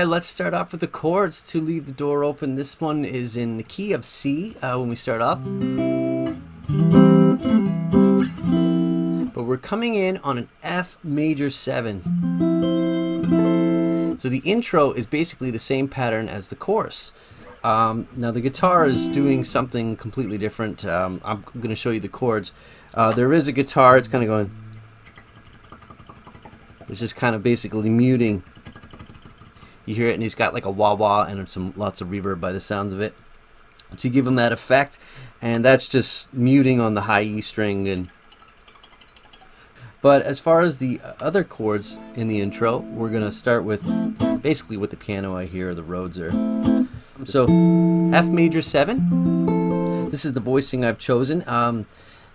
right, let's start off with the chords to leave the door open. This one is in the key of C when we start off. But we're coming in on an F major 7. So the intro is basically the same pattern as the chorus. Now the guitar is doing something completely different. I'm going to show you the chords. There is a guitar, it's kind of going, it's just kind of basically muting. You hear it, and he's got like a wah-wah and lots of reverb by the sounds of it to give him that effect, and that's just muting on the high E string. But as far as the other chords in the intro, we're going to start with basically what the piano I hear, the Rhodes are. So F major 7, this is the voicing I've chosen.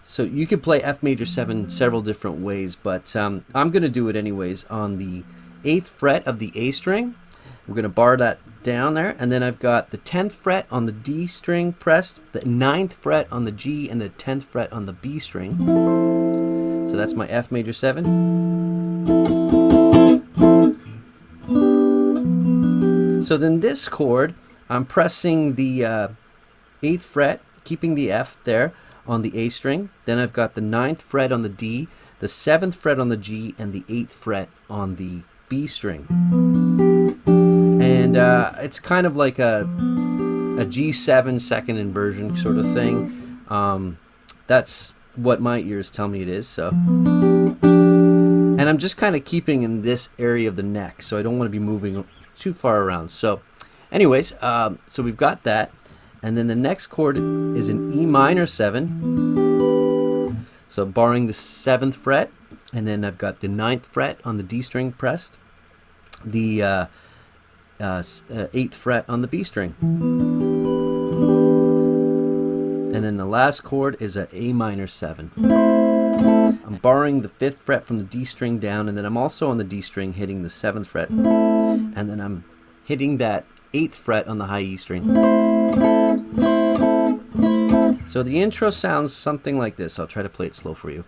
So you could play F major 7 several different ways, but I'm going to do it anyways on the 8th fret of the A string. We're going to bar that down there, and then I've got the 10th fret on the D string pressed, the 9th fret on the G, and the 10th fret on the B string. So that's my F major 7. So then this chord, I'm pressing the 8th fret, keeping the F there on the A string. Then I've got the 9th fret on the D, the 7th fret on the G, and the 8th fret on the B string. And it's kind of like a G7 second inversion sort of thing. That's what my ears tell me it is. So, and I'm just kind of keeping in this area of the neck, so I don't want to be moving too far around. So anyways, so we've got that, and then the next chord is an E minor 7, so barring the 7th fret, and then I've got the 9th fret on the D string pressed, the 8th fret on the B string, and then the last chord is a A minor 7. I'm barring the 5th fret from the D string down, and then I'm also on the D string hitting the 7th fret, and then I'm hitting that 8th fret on the high E string. So the intro sounds something like this. I'll try to play it slow for you.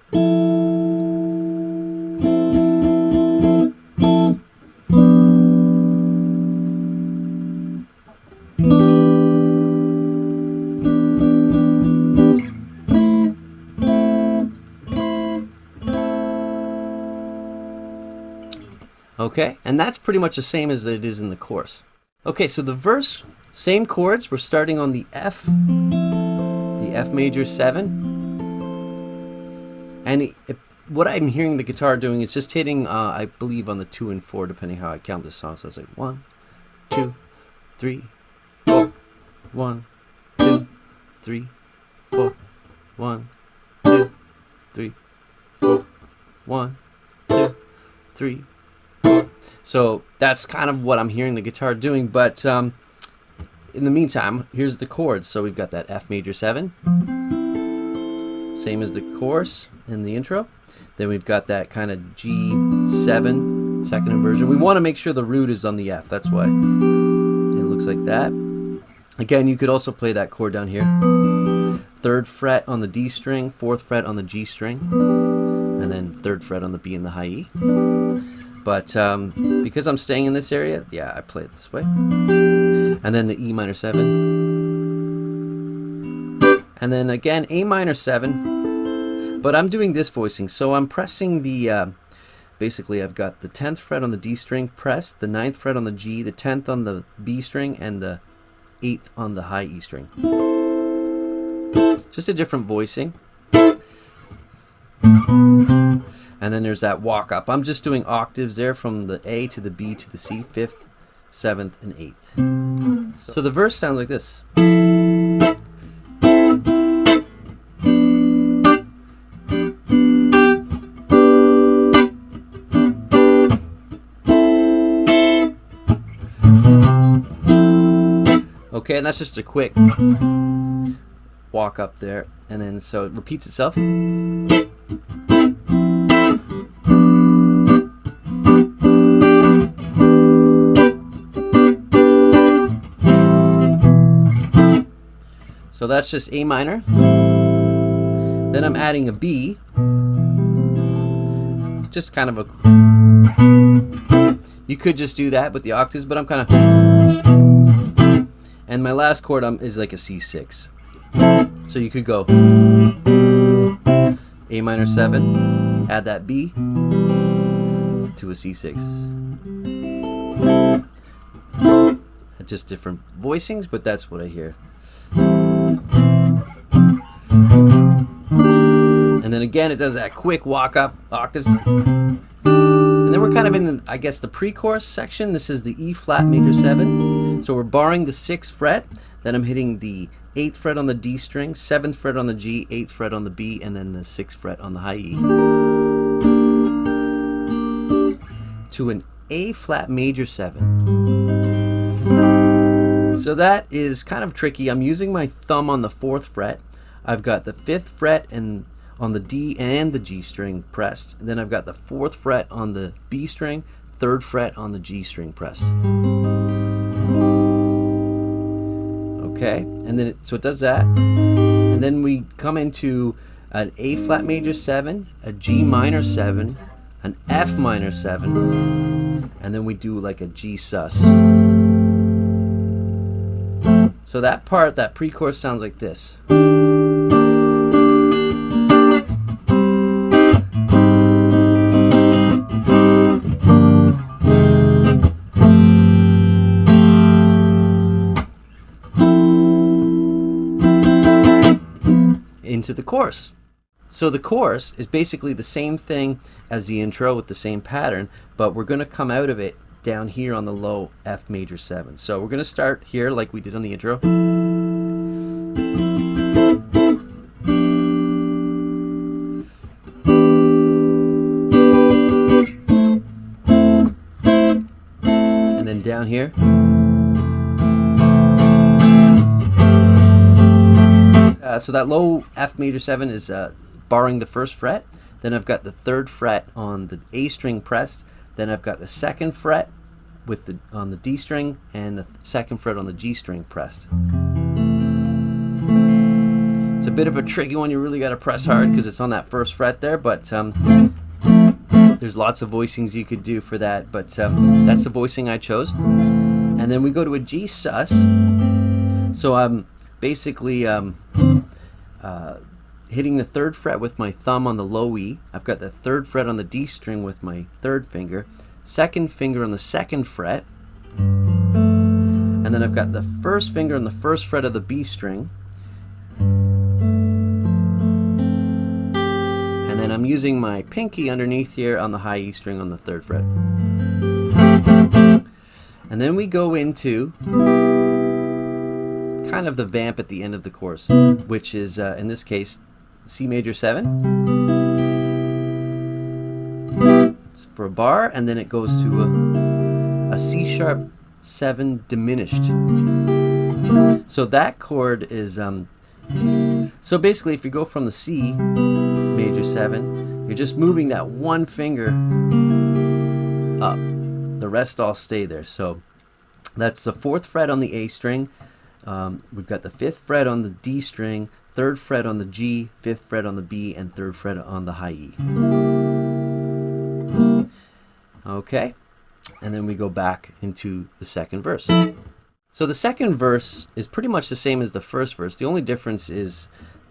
Okay, and that's pretty much the same as it is in the chorus. Okay, so the verse, same chords. We're starting on the F major 7. And what I'm hearing the guitar doing is just hitting, I believe, on the 2 and 4, depending how I count this song. So it's like 1, 2, 3, 4, 1, 2, 3, 4, 1, 2, 3, 4, 1, 2, 3. So that's kind of what I'm hearing the guitar doing, but in the meantime, here's the chords. So we've got that F major 7, same as the chorus in the intro. Then we've got that kind of G7 second inversion. We want to make sure the root is on the F, that's why it looks like that. Again, you could also play that chord down here. 3rd fret on the D string, 4th fret on the G string, and then 3rd fret on the B and the high E. But because I'm staying in this area, yeah, I play it this way. And then the E minor 7. And then again, A minor 7. But I'm doing this voicing. So I'm pressing the, basically I've got the 10th fret on the D string pressed, the 9th fret on the G, the 10th on the B string, and the 8th on the high E string. Just a different voicing. And then there's that walk up. I'm just doing octaves there from the A to the B to the C, 5th, 7th, and 8th. So the verse sounds like this. Okay, and that's just a quick walk up there. And then so it repeats itself. So that's just A minor. Then I'm adding a B. Just kind of a You could just do that with the octaves, but I'm kind of... And my last chord is like a C6. So you could go A minor 7, add that B to a C6. Just different voicings, but that's what I hear. And then again, it does that quick walk up octaves. And then we're kind of in, I guess, the pre-chorus section. This is the E flat major 7. So we're barring the 6th fret. Then I'm hitting the 8th fret on the D string, 7th fret on the G, 8th fret on the B, and then the 6th fret on the high E. To an A flat major 7. So that is kind of tricky. I'm using my thumb on the 4th fret. I've got the 5th fret and on the D and the G string pressed. And then I've got the 4th fret on the B string, 3rd fret on the G string pressed. Okay, and then so it does that. And then we come into an A flat major 7, a G minor 7, an F minor 7, and then we do like a G sus. So that part, that pre-chorus sounds like this. Into the chorus. So the chorus is basically the same thing as the intro with the same pattern, but we're going to come out of it down here on the low F major 7. So we're going to start here like we did on the intro. And then down here. So that low F major 7 is barring the 1st fret. Then I've got the 3rd fret on the A string pressed. Then I've got the 2nd fret with on the D string and the 2nd fret on the G string pressed. It's a bit of a tricky one. You really got to press hard because it's on that 1st fret there. But there's lots of voicings you could do for that. But that's the voicing I chose. And then we go to a G sus. So I'm basically hitting the 3rd fret with my thumb on the low E. I've got the 3rd fret on the D string with my 3rd finger, 2nd finger on the 2nd fret, and then I've got the 1st finger on the 1st fret of the B string, and then I'm using my pinky underneath here on the high E string on the 3rd fret. And then we go into kind of the vamp at the end of the chorus, which is in this case C major 7 for a bar, and then it goes to a C sharp 7 diminished. So that chord is so basically if you go from the C major 7, you're just moving that one finger up, the rest all stay there. So that's the 4th fret on the A string. We've got the 5th fret on the D string, 3rd fret on the G, 5th fret on the B, and 3rd fret on the high E. Okay, and then we go back into the 2nd verse. So the 2nd verse is pretty much the same as the 1st verse. The only difference is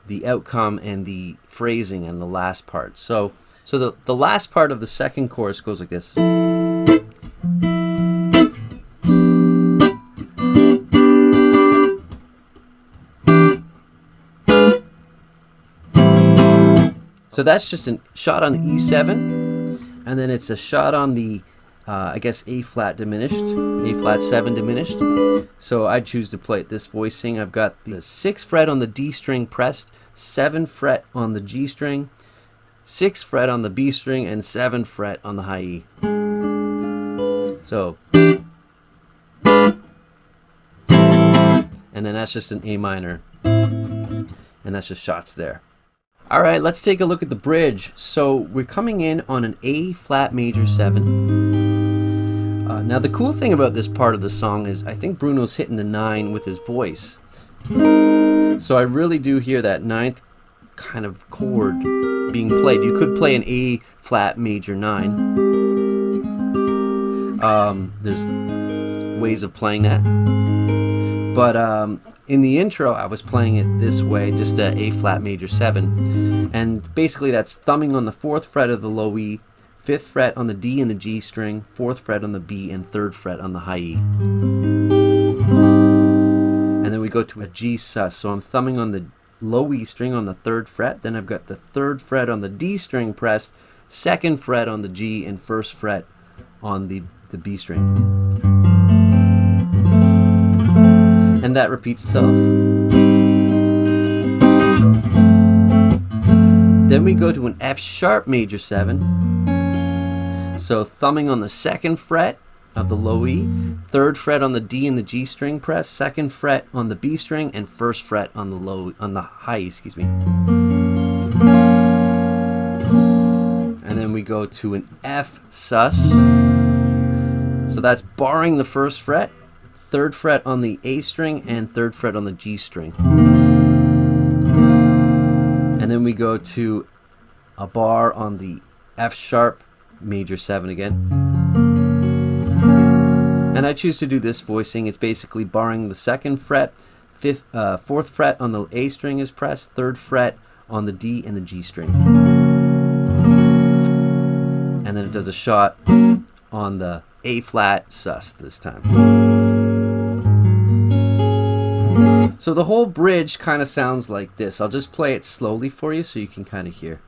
the outcome and the phrasing and the last part. So the last part of the 2nd chorus goes like this. So that's just a shot on the E7, and then it's a shot on the, I guess, A flat diminished, A flat 7 diminished. So I choose to play it this voicing. I've got the 6th fret on the D string pressed, 7th fret on the G string, 6th fret on the B string, and 7th fret on the high E. So, and then that's just an A minor, and that's just shots there. All right, let's take a look at the bridge. So we're coming in on an A flat major 7. Now the cool thing about this part of the song is I think Bruno's hitting the 9 with his voice. So I really do hear that 9th kind of chord being played. You could play an A flat major 9. There's ways of playing that. But in the intro, I was playing it this way, just a A-flat major 7. And basically that's thumbing on the 4th fret of the low E, 5th fret on the D and the G string, 4th fret on the B, and 3rd fret on the high E. And then we go to a G sus. So I'm thumbing on the low E string on the 3rd fret. Then I've got the 3rd fret on the D string pressed, 2nd fret on the G, and 1st fret on the B string. And that repeats itself. Then we go to an F sharp major 7. So thumbing on the 2nd fret of the low E, 3rd fret on the D and the G string press, 2nd fret on the B string, and 1st fret on the high E, excuse me. And then we go to an F sus. So that's barring the 1st fret, 3rd fret on the A string, and 3rd fret on the G string. And then we go to a bar on the F sharp major 7 again. And I choose to do this voicing. It's basically barring the 2nd fret, 4th fret on the A string is pressed, 3rd fret on the D and the G string. And then it does a shot on the A flat sus this time. So the whole bridge kind of sounds like this. I'll just play it slowly for you so you can kind of hear.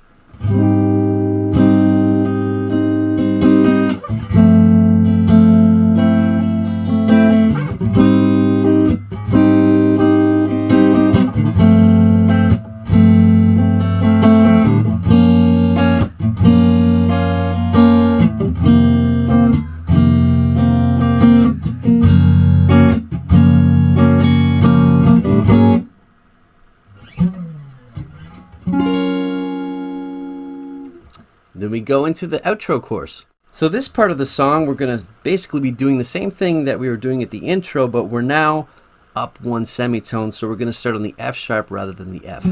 Then we go into the outro chorus. So this part of the song, we're going to basically be doing the same thing that we were doing at the intro, but we're now up 1 semitone, so we're going to start on the F sharp rather than the F.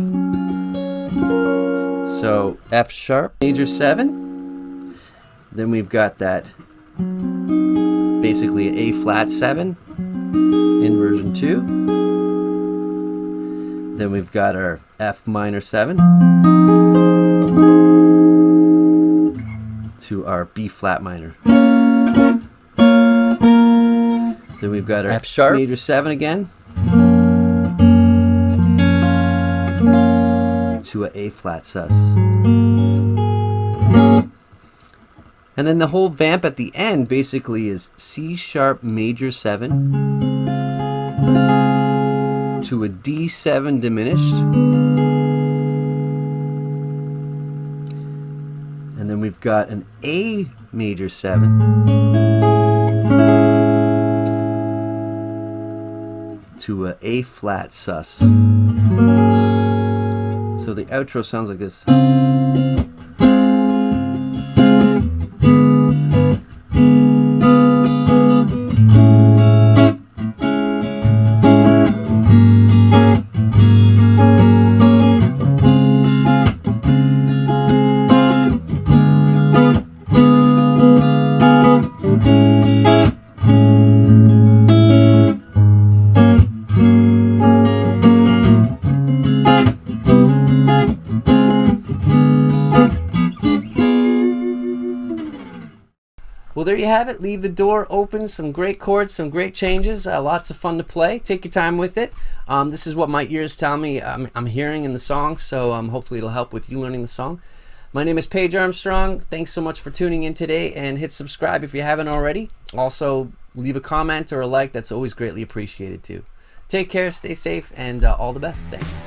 So F sharp, major 7. Then we've got that basically an A flat 7, inversion 2. Then we've got our F minor 7. To our B flat minor. Then we've got our F sharp major 7 again to a A flat sus. And then the whole vamp at the end basically is C sharp major 7 to a D7 diminished. And then we've got an A major 7 to a A flat sus. So the outro sounds like this. Well, there you have it. Leave the door open. Some great chords, some great changes. Lots of fun to play. Take your time with it. This is what my ears tell me I'm hearing in the song, so hopefully it'll help with you learning the song. My name is Paige Armstrong. Thanks so much for tuning in today, and hit subscribe if you haven't already. Also, leave a comment or a like. That's always greatly appreciated too. Take care, stay safe, and all the best. Thanks.